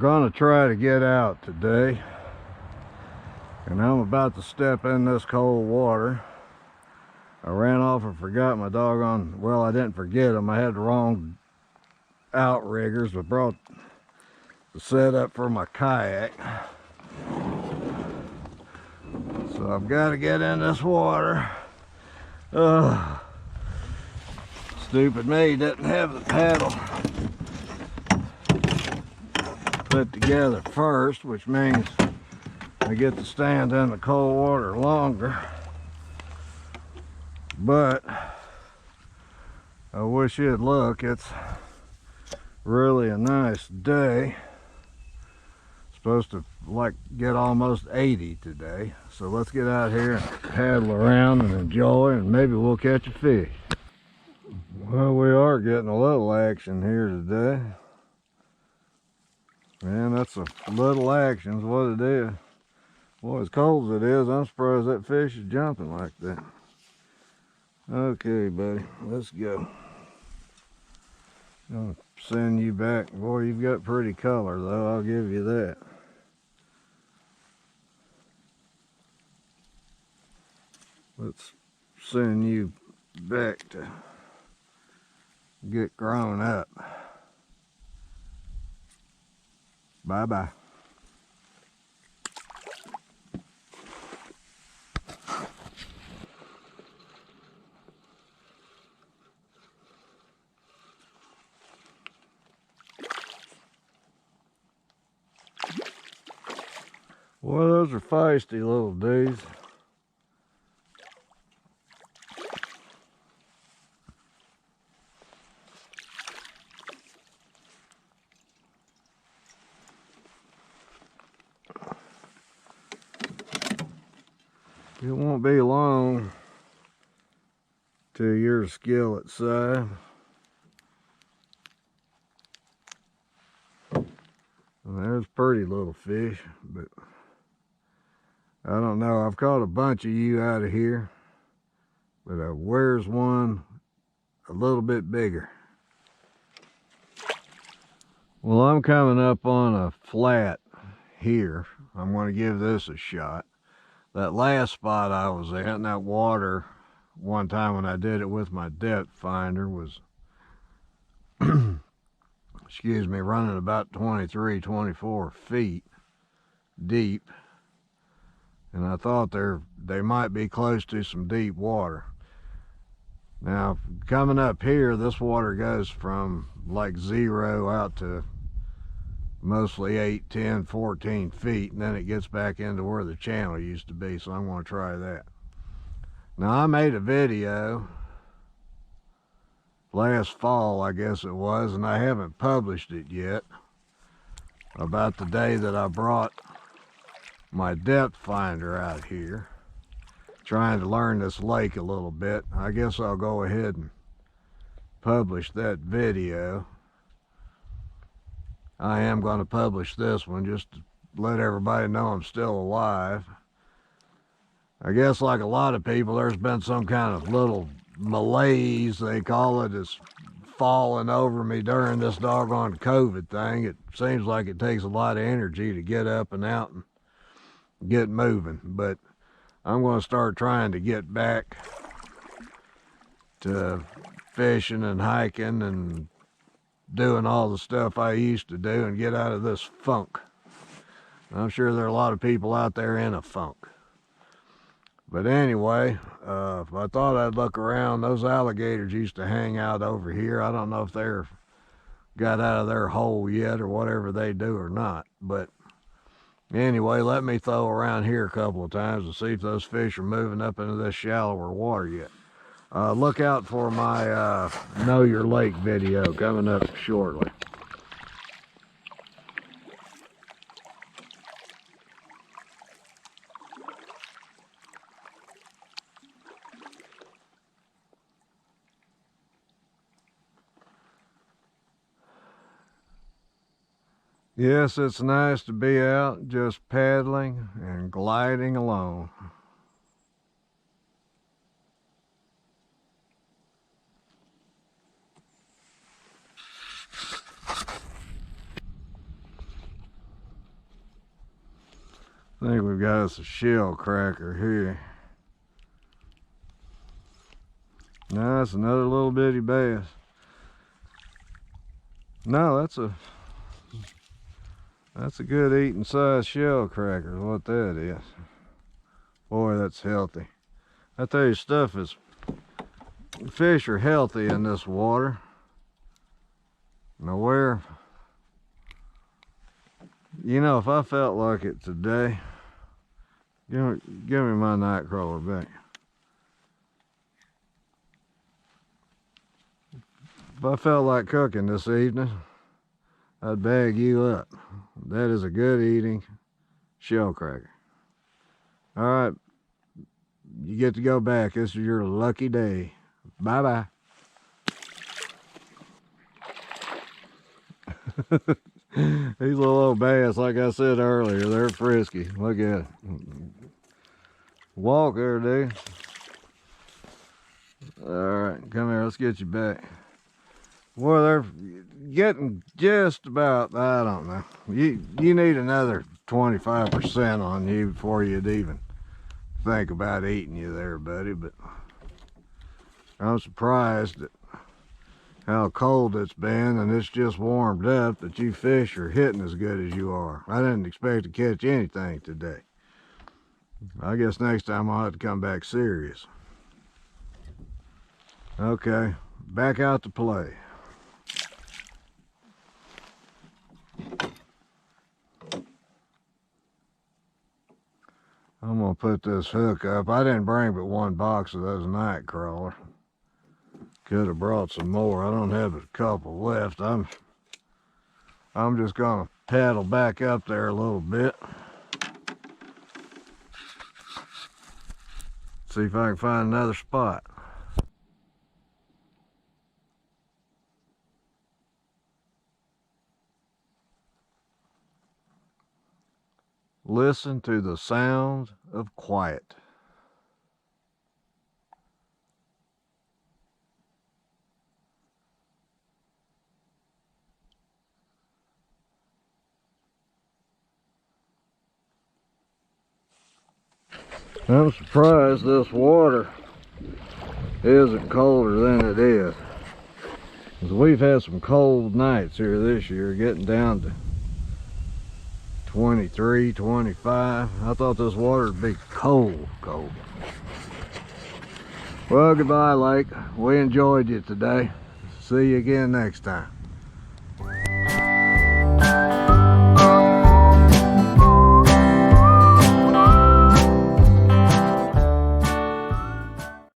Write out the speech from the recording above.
gonna try to get out today, and I'm about to step in this cold water. I ran off and forgot my doggone, well, I didn't forget them. I had the wrong outriggers, but brought the setup for my kayak. So I've got to get in this water. Stupid me didn't have the paddle put together first, which means I get to stand in the cold water longer. But I wish you'd look, it's really a nice day. Supposed to like get almost 80 today, so let's get out here and paddle around and enjoy, and maybe we'll catch a fish. Well, we are getting a little action here today. Man, that's a little action is what it is. Boy, as cold as it is, I'm surprised that fish is jumping like that. Okay, buddy, let's go. I'm gonna send you back. Boy, you've got pretty color though, I'll give you that. Let's send you back to get grown up. Bye-bye. Well, those are feisty little dudes. It won't be long till your skillet side. And there's pretty little fish, but I don't know. I've caught a bunch of you out of here, but where's one a little bit bigger? Well, I'm coming up on a flat here. I'm going to give this a shot. That last spot I was in, that water, one time when I did it with my depth finder, was, excuse me, running about 23, 24 feet deep. And I thought they might be close to some deep water. Now, coming up here, this water goes from like 0 out to mostly 8, 10, 14 feet, and then it gets back into where the channel used to be, so I'm going to try that. Now, I made a video last fall, I guess it was, and I haven't published it yet, about the day that I brought my depth finder out here, trying to learn this lake a little bit. I guess I'll go ahead and publish that video. I am going to publish this one just to let everybody know I'm still alive. I guess like a lot of people, there's been some kind of little malaise, they call it, is falling over me during this doggone COVID thing. It seems like it takes a lot of energy to get up and out and get moving, but I'm going to start trying to get back to fishing and hiking and doing all the stuff I used to do and get out of this funk. I'm sure there are a lot of people out there in a funk. But anyway, I thought I'd look around. Those alligators used to hang out over here. I don't know if they're got out of their hole yet or whatever they do or not. But anyway, let me throw around here a couple of times and see if those fish are moving up into this shallower water yet. Look out for my Know Your Lake video coming up shortly. Yes, it's nice to be out just paddling and gliding along. I think we've got us a shell cracker here. No, that's another little bitty bass. No, that's a good eating size shell cracker, what that is. Boy, that's healthy. I tell you, fish are healthy in this water. Now if I felt like it today, give me my night crawler back. If I felt like cooking this evening, I'd bag you up. That is a good eating shell cracker. All right, you get to go back. This is your lucky day. Bye-bye. These little old bass, like I said earlier, they're frisky. Look at it. Walk there, dude. All right, come here. Let's get you back. Boy, they're getting just about, I don't know. You need another 25% on you before you'd even think about eating you there, buddy. But I'm surprised at how cold it's been, and it's just warmed up, that you fish are hitting as good as you are. I didn't expect to catch anything today. I guess next time I'll have to come back serious. Okay, back out to play. I'm gonna put this hook up. I didn't bring but one box of those night crawler. Could have brought some more. I don't have a couple left. I'm just gonna paddle back up there a little bit. See if I can find another spot. Listen to the sound of quiet. I'm surprised this water isn't colder than it is. Because we've had some cold nights here this year, getting down to 23, 25. I thought this water would be cold. Well, goodbye, lake. We enjoyed you today. See you again next time.